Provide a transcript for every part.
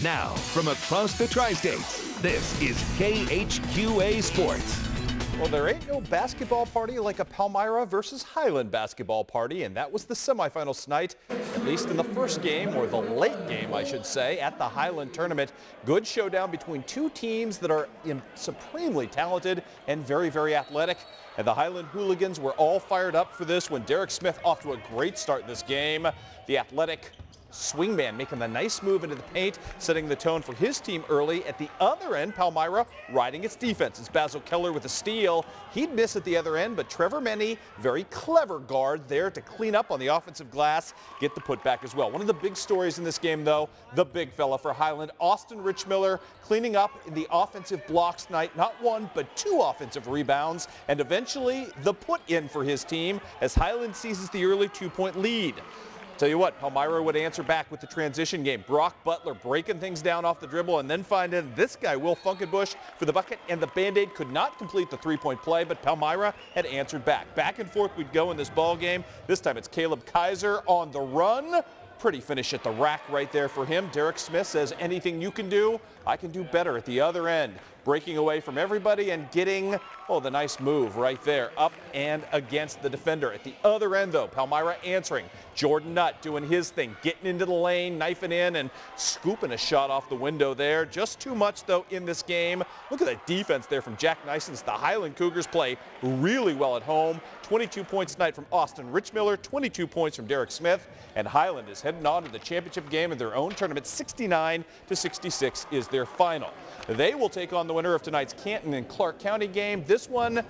Now, from across the Tri-States, this is KHQA Sports. Well, there ain't no basketball party like a Palmyra versus Highland basketball party, and that was the semifinals tonight, at least in the first game, or the late game, I should say, at the Highland tournament. Good showdown between two teams that are supremely talented and very, very athletic. And the Highland Hooligans were all fired up for this when Derek Smith off to a great start in this game. The athletic swingman making the nice move into the paint, setting the tone for his team early. At the other end, Palmyra riding its defense. It's Basil Keller with a steal. He'd miss at the other end, but Trevor Menny, very clever guard there to clean up on the offensive glass, get the putback as well. One of the big stories in this game, though, the big fella for Highland, Austin Richmiller, cleaning up in the offensive blocks tonight. Not one, but two offensive rebounds, and eventually the put-in for his team as Highland seizes the early two-point lead. Tell you what, Palmyra would answer back with the transition game. Brock Butler breaking things down off the dribble and then find in this guy, Will Funkenbush, for the bucket, and the Band-Aid could not complete the three-point play, but Palmyra had answered back. Back and forth we'd go in this ball game. This time it's Caleb Kaiser on the run. Pretty finish at the rack right there for him. Derek Smith says, anything you can do, I can do better at the other end. Breaking away from everybody and getting, the nice move right there, up and against the defender. At the other end, though, Palmyra answering. Jordan Nutt doing his thing, getting into the lane, knifing in, and scooping a shot off the window there. Just too much, though, in this game. Look at that defense there from Jack Nisons. The Highland Cougars play really well at home. 22 points tonight from Austin Richmiller, 22 points from Derek Smith, and Highland is heading on to the championship game in their own tournament. 69-66 is their final. They will take on the winner of tonight's Canton and Clark County game. This one,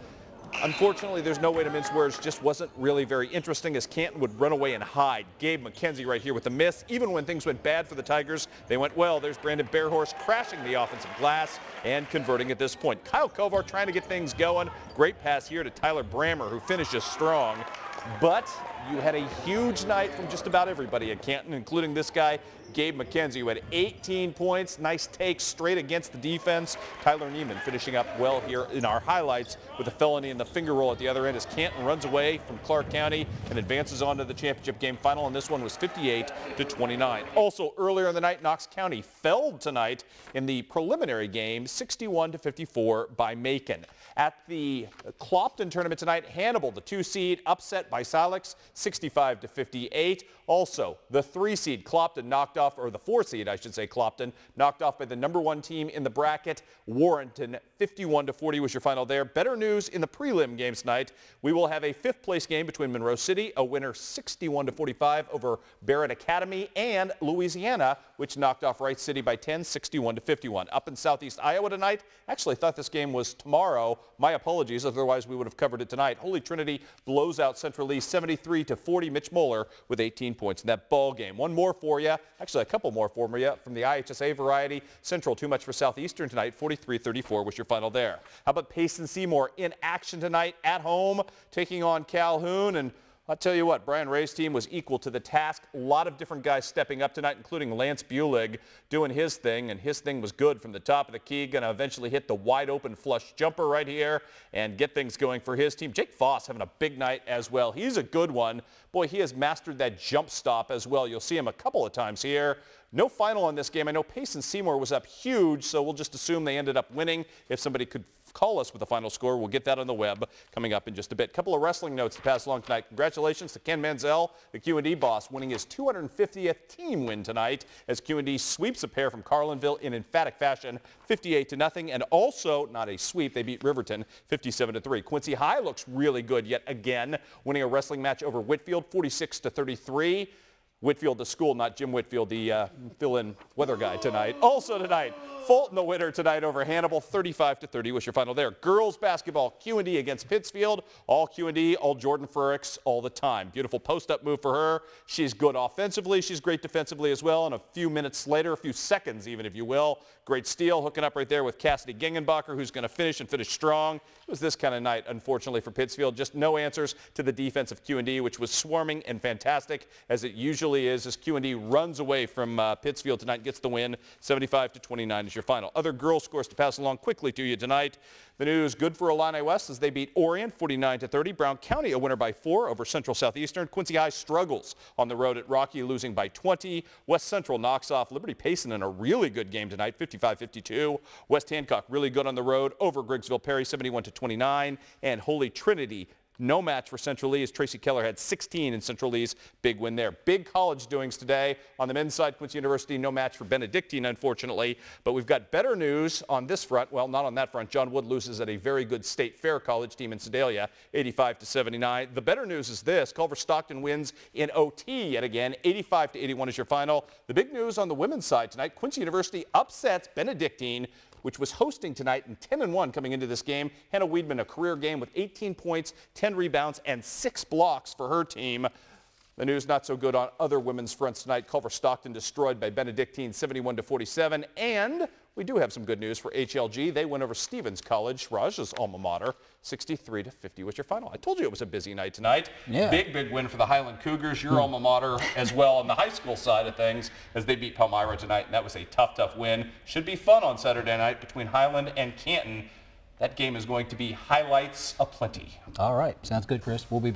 unfortunately, there's no way to mince words, just wasn't really very interesting as Canton would run away and hide. Gabe McKenzie right here with the miss. Even when things went bad for the Tigers, they went well. There's Brandon Bearhorse crashing the offensive glass and converting at this point. Kyle Kovar trying to get things going. Great pass here to Tyler Brammer, who finishes strong. But you had a huge night from just about everybody at Canton, including this guy, Gabe McKenzie, who had 18 points. Nice take straight against the defense. Tyler Neiman finishing up well here in our highlights with a felony in the finger roll at the other end as Canton runs away from Clark County and advances on to the championship game final, and this one was 58-29. Also earlier in the night, Knox County fell tonight in the preliminary game 61-54 by Macon. At the Clopton tournament tonight, Hannibal, the 2-seed, upset by Silex 65-58. Also, the 3-seed Clopton knocked off, or the 4-seed, I should say, Clopton, knocked off by the number 1 team in the bracket, Warrenton. 51-40 was your final there. Better news in the prelim games tonight. We will have a 5th place game between Monroe City, a winner 61-45 over Barrett Academy, and Louisiana, which knocked off Wright City by 10, 61-51. Up in southeast Iowa tonight, actually thought this game was tomorrow. My apologies, otherwise we would have covered it tonight. Holy Trinity blows out Central East 73-40. Mitch Moeller with 18 points in that ball game. One more for you, actually a couple more for you from the IHSA variety. Central too much for Southeastern tonight, 43-34 was your final there. How about Payson Seymour in action tonight at home, taking on Calhoun, and I'll tell you what, Brian Ray's team was equal to the task. A lot of different guys stepping up tonight, including Lance Bulig doing his thing, and his thing was good from the top of the key. Going to eventually hit the wide open flush jumper right here and get things going for his team. Jake Foss having a big night as well. He's a good one. Boy, he has mastered that jump stop as well. You'll see him a couple of times here. No final on this game. I know Payson Seymour was up huge, so we'll just assume they ended up winning. If somebody could call us with the final score, we'll get that on the web coming up in just a bit. Couple of wrestling notes to pass along tonight. Congratulations to Ken Manziel, the Q&D boss, winning his 250th team win tonight as Q&D sweeps a pair from Carlinville in emphatic fashion, 58-0, and also not a sweep. They beat Riverton 57-3. Quincy High looks really good yet again, winning a wrestling match over Whitfield 46-33. Whitfield, the school, not Jim Whitfield, the fill-in weather guy tonight. Also tonight, Fulton the winner tonight over Hannibal, 35-30 was your final there. Girls basketball, Q&D against Pittsfield. All Q&D, all Jordan Furricks all the time. Beautiful post-up move for her. She's good offensively. She's great defensively as well. And a few minutes later, a few seconds even, if you will, great steal, hooking up right there with Cassidy Gengenbacher, who's going to finish and finish strong. It was this kind of night, unfortunately, for Pittsfield. Just no answers to the defense of Q&D, which was swarming and fantastic, as it usually officially is as QD runs away from Pittsfield tonight and gets the win. 75-29 is your final. Other girls scores to pass along quickly to you tonight. The news good for Illini West as they beat Orient 49-30. Brown County a winner by 4 over Central Southeastern. Quincy High struggles on the road at Rocky, losing by 20. West Central knocks off Liberty Payson in a really good game tonight, 55-52. West Hancock really good on the road over Griggsville Perry, 71-29. And Holy Trinity, no match for Central Lee as Tracy Keller had 16 in Central Lee's big win there. Big college doings today. On the men's side, Quincy University, no match for Benedictine, unfortunately. But we've got better news on this front. Well, not on that front. John Wood loses at a very good State Fair college team in Sedalia, 85-79. The better news is this. Culver Stockton wins in OT yet again. 85-81 is your final. The big news on the women's side tonight, Quincy University upsets Benedictine, which was hosting tonight, and 10-1 coming into this game. Hannah Weidman, a career game with 18 points, 10 rebounds, and 6 blocks for her team. The news not so good on other women's fronts tonight. Culver Stockton destroyed by Benedictine 71-47. And we do have some good news for HLG. They win over Stevens College, Raj's alma mater, 63-50 was your final. I told you it was a busy night tonight. Yeah. Big win for the Highland Cougars, your alma mater as well on the high school side of things as they beat Palmyra tonight. And that was a tough win. Should be fun on Saturday night between Highland and Canton. That game is going to be highlights aplenty. All right. Sounds good, Chris. We'll be